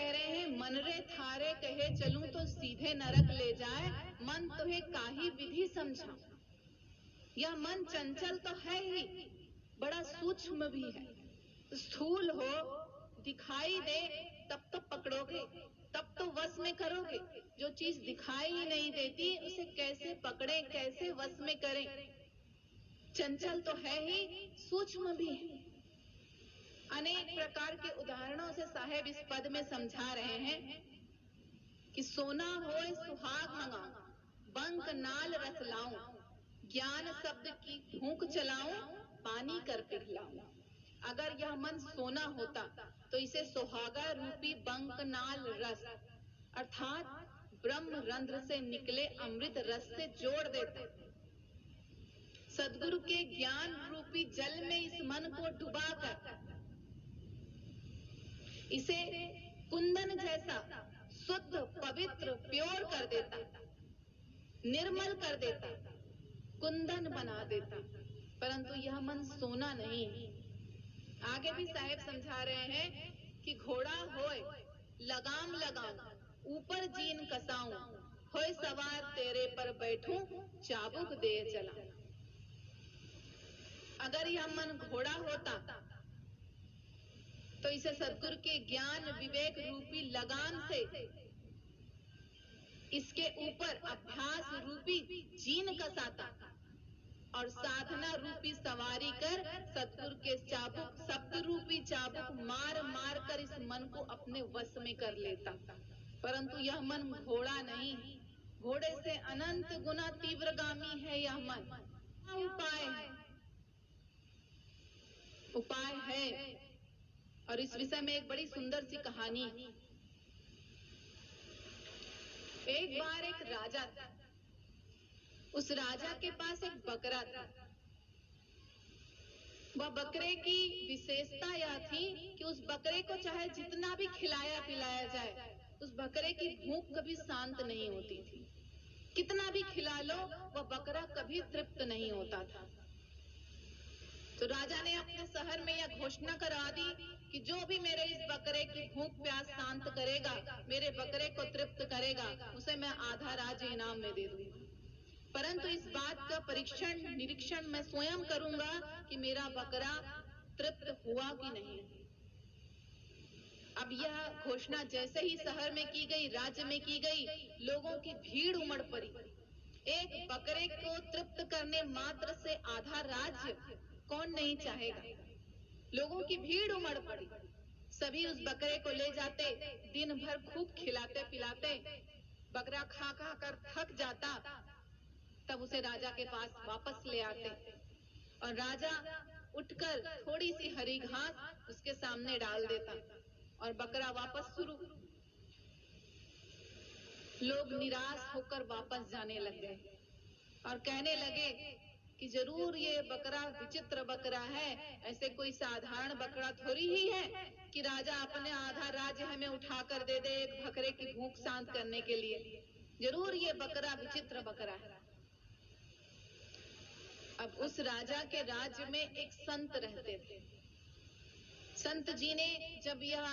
कह रहे हैं, मन रे थारे कहे चलूं तो सीधे नरक ले जाए, मन तुहे काहि विधि समझा। यह मन चंचल तो है ही, बड़ा सूक्ष्म भी है। स्थूल हो, दिखाई दे तब तो पकड़ोगे, तब तो वश में करोगे। जो चीज दिखाई ही नहीं देती उसे कैसे पकड़े, कैसे वश में करें। चंचल तो है ही, सूक्ष्म भी है। अनेक प्रकार के उदाहरणों से साहेब इस पद में समझा रहे हैं कि सोना होए सुहाग मंगाऊं, बंक नाल रस लाऊं, ज्ञान शब्द की फूंक चलाऊं, पानी कर पिघलाऊं। अगर यह मन सोना होता तो इसे सुहागा रूपी बंक नाल रस अर्थात ब्रह्म रंध्र से निकले अमृत रस से जोड़ देता। सदगुरु के ज्ञान रूपी जल में इस मन को डुबाकर इसे कुंदन जैसा शुद्ध पवित्र प्योर कर देता, निर्मल कर देता, कुंदन बना देता। परंतु यह मन सोना नहीं। आगे भी साहेब समझा रहे हैं कि घोड़ा होए लगाम लगाऊं, ऊपर जीन कसाऊं, होए सवार तेरे पर बैठूं, चाबुक दे चला। अगर यह मन घोड़ा होता तो इसे सद्गुरु के ज्ञान विवेक रूपी लगाम से इसके ऊपर अभ्यास रूपी जीन कसाता और साधना रूपी सवारी कर सद्गुरु के चाबुक शब्द रूपी चाबुक मार मार कर इस मन को अपने वश में कर लेता। परंतु यह मन घोड़ा नहीं, घोड़े से अनंत गुना तीव्रगामी है यह मन। उपाय है, उपाय है। और इस विषय में एक बड़ी सुंदर सी कहानी। एक बार एक राजा था, उस राजा के पास एक बकरा था। वह बकरे की विशेषता यह थी कि उस बकरे को चाहे जितना भी खिलाया पिलाया जाए, उस बकरे की भूख कभी शांत नहीं होती थी। कितना भी खिला लो वह बकरा कभी तृप्त नहीं होता था। तो राजा ने अपने शहर में यह घोषणा करा दी कि जो भी मेरे इस बकरे की भूख प्यास शांत करेगा, मेरे बकरे को तृप्त करेगा, उसे मैं आधा राज्य इनाम में दे दूंगा। परंतु इस बात का परीक्षण निरीक्षण मैं स्वयं करूंगा कि मेरा बकरा तृप्त हुआ कि नहीं। अब यह घोषणा जैसे ही शहर में की गई, राज्य में की गई, लोगों की भीड़ उमड़ पड़ी। एक बकरे को तृप्त करने मात्र से आधा राज्य कौन नहीं चाहेगा। लोगों की भीड़ उमड़ पड़ी। सभी उस बकरे को ले जाते, दिन भर खूब खिलाते पिलाते, बकरा खा खा कर थक जाता, तब उसे राजा के पास वापस ले आते और राजा उठकर थोड़ी सी हरी घास उसके सामने डाल देता और बकरा वापस शुरू। लोग निराश होकर वापस जाने लग गए और कहने लगे कि जरूर ये बकरा विचित्र बकरा है, ऐसे कोई साधारण बकरा थोड़ी ही है कि राजा अपने आधा राज्य हमें उठाकर दे दे एक बकरे की भूख शांत करने के लिए। जरूर ये बकरा विचित्र बकरा है। अब उस राजा के राज्य में एक संत रहते थे। संत जी ने जब यह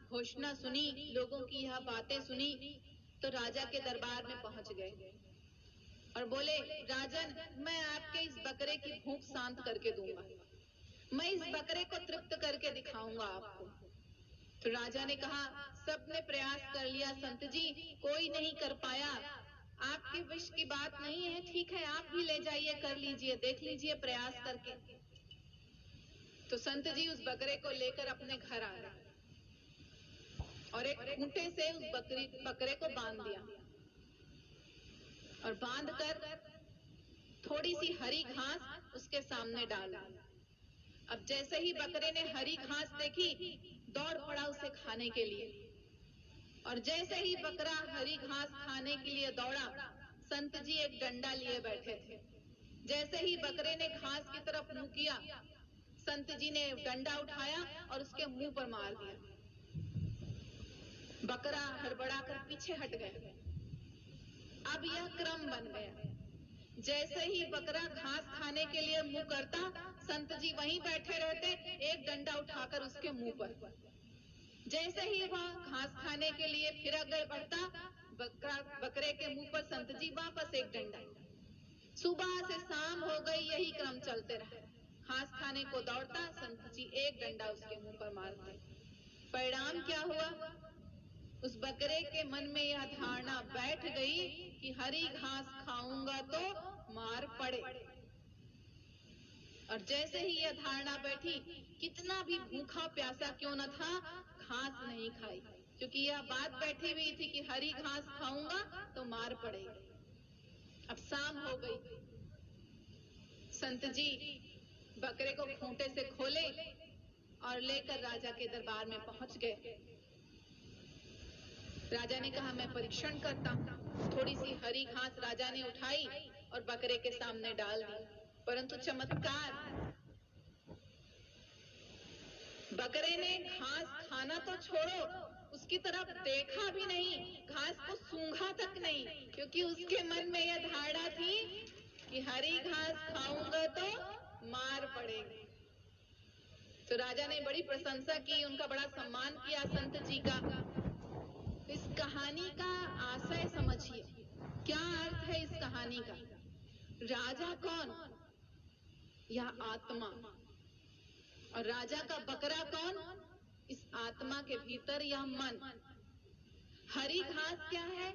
घोषणा सुनी, लोगों की यह बातें सुनी, तो राजा के दरबार में पहुंच गए और बोले, राजन, मैं आपके इस बकरे की भूख शांत करके दूंगा, मैं इस बकरे को तृप्त करके दिखाऊंगा आपको। तो राजा ने कहा, सबने प्रयास कर लिया संत जी, कोई नहीं कर पाया। आपके विश की बात नहीं है, ठीक है, आप भी ले जाइए, कर लीजिए, देख लीजिए प्रयास करके। तो संत जी उस बकरे को लेकर अपने घर आ गए और एक खूंटे से उस बकरे को बांध दिया और बांधकर थोड़ी सी हरी घास उसके सामने डाल दी। अब जैसे ही बकरे ने हरी घास देखी, दौड़ पड़ा उसे खाने के लिए। और जैसे ही बकरा हरी घास खाने के लिए दौड़ा, संत जी एक डंडा लिए बैठे थे। जैसे ही बकरे ने घास की तरफ मुंह किया, संत जी ने डंडा उठाया और उसके मुंह पर मार दिया। बकरा हड़बड़ाकर पीछे हट गया। अब यह क्रम बन गया, जैसे ही बकरा घास खाने के लिए मुंह करता, संत जी वहीं बैठे रहते, एक डंडा उठाकर उसके मुंह पर। जैसे ही वह घास खाने के लिए फिर आगे बढ़ता, बकरे के मुंह पर संत जी वापस एक डंडा। सुबह से शाम हो गई, यही क्रम चलते रहा। घास खाने को दौड़ता, संत जी एक डंडा उसके मुंह पर मारते। परिणाम क्या हुआ? उस बकरे के मन में यह धारणा बैठ गई कि हरी घास खाऊंगा तो मार पड़े। और जैसे ही यह धारणा बैठी, कितना भी भूखा प्यासा क्यों न था, घास नहीं खाई, क्योंकि यह बात बैठी हुई थी कि हरी घास खाऊंगा तो मार पड़ेगी। अब शाम हो गई, संत जी बकरे को खूंटे से खोले और लेकर राजा के दरबार में पहुंच गए। राजा ने कहा, मैं परीक्षण करता हूं। थोड़ी सी हरी घास राजा ने उठाई और बकरे के सामने डाल दी, परंतु चमत्कार, बकरे ने घास खाना तो छोड़ो, उसकी तरफ देखा भी नहीं, घास को सूंघा तक नहीं, क्योंकि उसके मन में यह धारणा थी कि हरी घास खाऊंगा तो मार पड़ेगी। तो राजा ने बड़ी प्रशंसा की, उनका बड़ा सम्मान किया संत जी का। इस कहानी का आशय समझिए, क्या अर्थ है इस कहानी का? राजा कौन? यह आत्मा। और राजा का बकरा कौन? इस आत्मा के भीतर यह मन। हरी घास क्या है?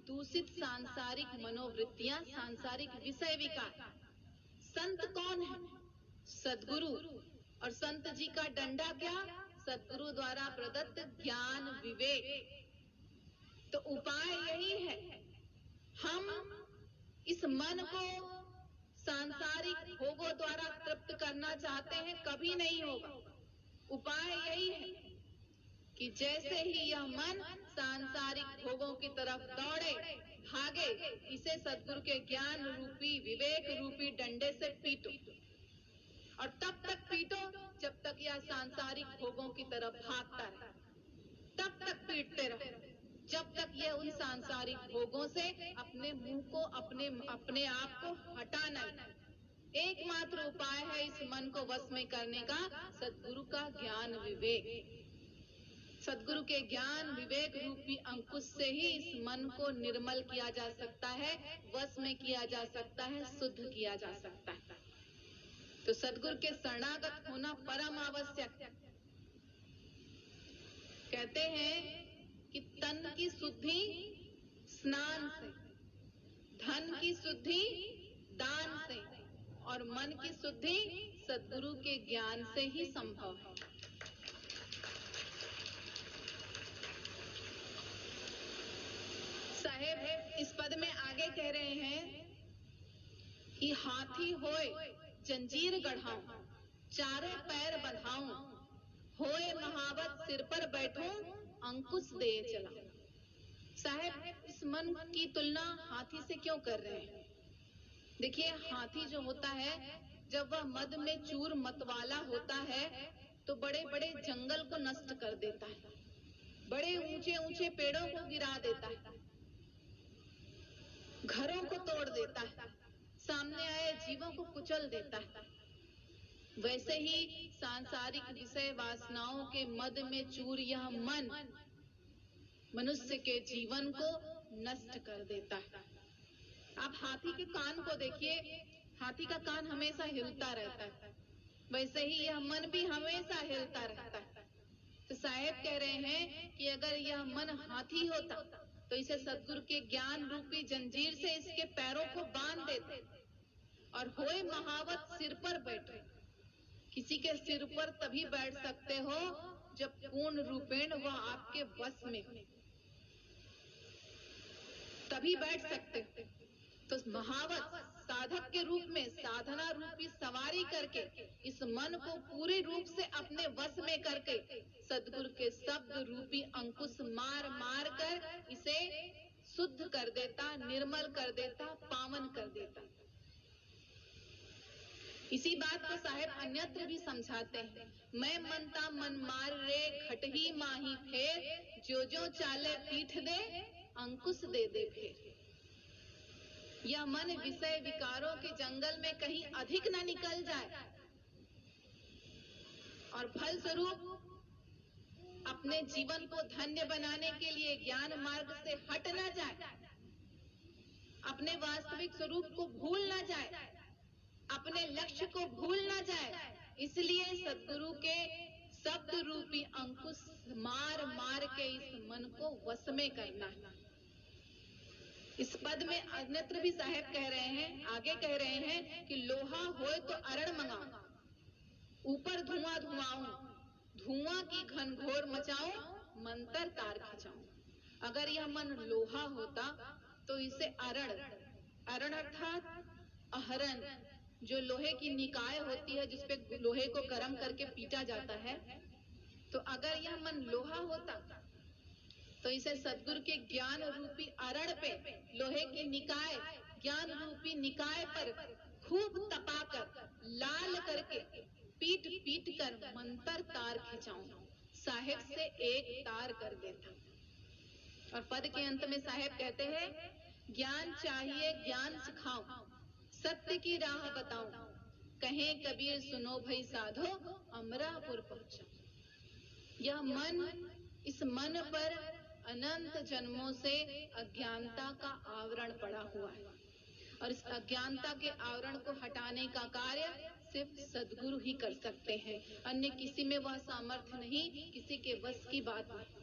दूषित सांसारिक मनोवृत्तियां, सांसारिक विषय विकार। संत कौन है? सद्गुरु। और संत जी का डंडा क्या? सद्गुरु द्वारा प्रदत्त ज्ञान विवेक। तो उपाय यही है, हम इस मन को सांसारिक भोगों द्वारा तृप्त करना चाहते हैं, कभी नहीं होगा। उपाय यही है कि जैसे ही यह मन सांसारिक भोगों की तरफ दौड़े, भागे, इसे सद्गुरु के ज्ञान रूपी, विवेक रूपी डंडे से पीटो। और तब तक पीटो जब तक यह सांसारिक भोगों की तरफ भागता रहे, तब तक पीटते रहो जब तक यह उन सांसारिक भोगों से अपने मुंह को, अपने आप को हटा नहीं। एकमात्र उपाय है इस मन को वश में करने का, सद्गुरु का ज्ञान विवेक। सद्गुरु के ज्ञान विवेक रूपी अंकुश से ही इस मन को निर्मल किया जा सकता है, वश में किया जा सकता है, शुद्ध किया जा सकता है। तो सद्गुरु के शरणागत होना परम आवश्यक। कहते हैं कि तन की शुद्धि स्नान से, धन की शुद्धि दान से, और मन की शुद्धि सद्गुरु के ज्ञान से ही संभव है। साहेब इस पद में आगे कह रहे हैं कि हाथी होए जंजीर गढ़ाऊं, चारों पैर बंधाऊं, होए महावत सिर पर बैठूं, अंकुश दे चला। साहेब इस मन की तुलना हाथी से क्यों कर रहे हैं? देखिए, हाथी जो होता है, जब वह मद में चूर मतवाला होता है तो बड़े बड़े जंगल को नष्ट कर देता है, बड़े ऊंचे ऊंचे पेड़ों को गिरा देता है, घरों को तोड़ देता है, सामने आए जीवों को कुचल देता है। वैसे ही सांसारिक विषय वासनाओं के मद में चूर यह मन मनुष्य के जीवन को नष्ट कर देता है। आप हाथी के कान को देखिए, हाथी का कान हमेशा हिलता रहता है, वैसे ही यह मन भी हमेशा हिलता रहता है। तो साहेब कह रहे हैं कि अगर यह मन हाथी होता तो इसे सद्गुरु के ज्ञान रूपी जंजीर से इसके पैरों को बांध देते और होए महावत सिर पर बैठे। किसी के सिर पर तभी बैठ सकते हो जब पूर्ण रूपेण वह आपके वश में हो, तभी बैठ सकते हो। तो महावत साधक के रूप में साधना रूपी सवारी करके इस मन को पूरे रूप से अपने वश में करके सद्गुरु के शब्द रूपी अंकुश मार मार कर इसे शुद्ध कर देता, निर्मल कर देता, पावन कर देता। इसी बात को साहेब अन्यत्र भी समझाते हैं। मैं मनता मन मार रे खटही माही फेर, जो जो चाले पीठ दे अंकुश दे दे फेर। यह मन विषय विकारों के जंगल में कहीं अधिक न निकल जाए और फलस्वरूप अपने जीवन को धन्य बनाने के लिए ज्ञान मार्ग से हट ना जाए, अपने वास्तविक स्वरूप को भूल ना जाए, अपने लक्ष्य को भूल ना जाए। इसलिए सद्गुरु के शब्द रूपी अंकुश मार मार के इस मन को वश में करना है। इस पद में अन्यत्र भी साहेब कह रहे हैं, आगे कह रहे हैं कि लोहा होए तो अरण मंगाऊं, ऊपर धुआं धुआऊं, धुआं की घनघोर मचाऊं, मंतर तार खिंचाऊं। अगर यह मन लोहा होता तो इसे अरण, अरण अर्थात अहरण, जो लोहे की निकाय होती है जिसपे लोहे को गर्म करके पीटा जाता है, तो अगर यह मन लोहा होता तो इसे सद्गुरु के ज्ञान रूपी अरण पे, लोहे की निकाय, ज्ञान रूपी निकाय पर खूब तपाकर, लाल करके, पीट पीट कर मंतर तार खिंचाऊं, साहेब से एक तार कर देता। और पद के अंत में साहेब कहते हैं, ज्ञान चाहिए ज्ञान सिखाऊं, सत्य की राह बताऊं, कहे कबीर सुनो भई साधो, अमरापुर पहुंचा। यह मन, इस मन पर अनंत जन्मों से अज्ञानता का आवरण पड़ा हुआ है और इस अज्ञानता के आवरण को हटाने का कार्य सिर्फ सद्गुरु ही कर सकते हैं। अन्य किसी में वह सामर्थ्य नहीं, किसी के बस की बात नहीं।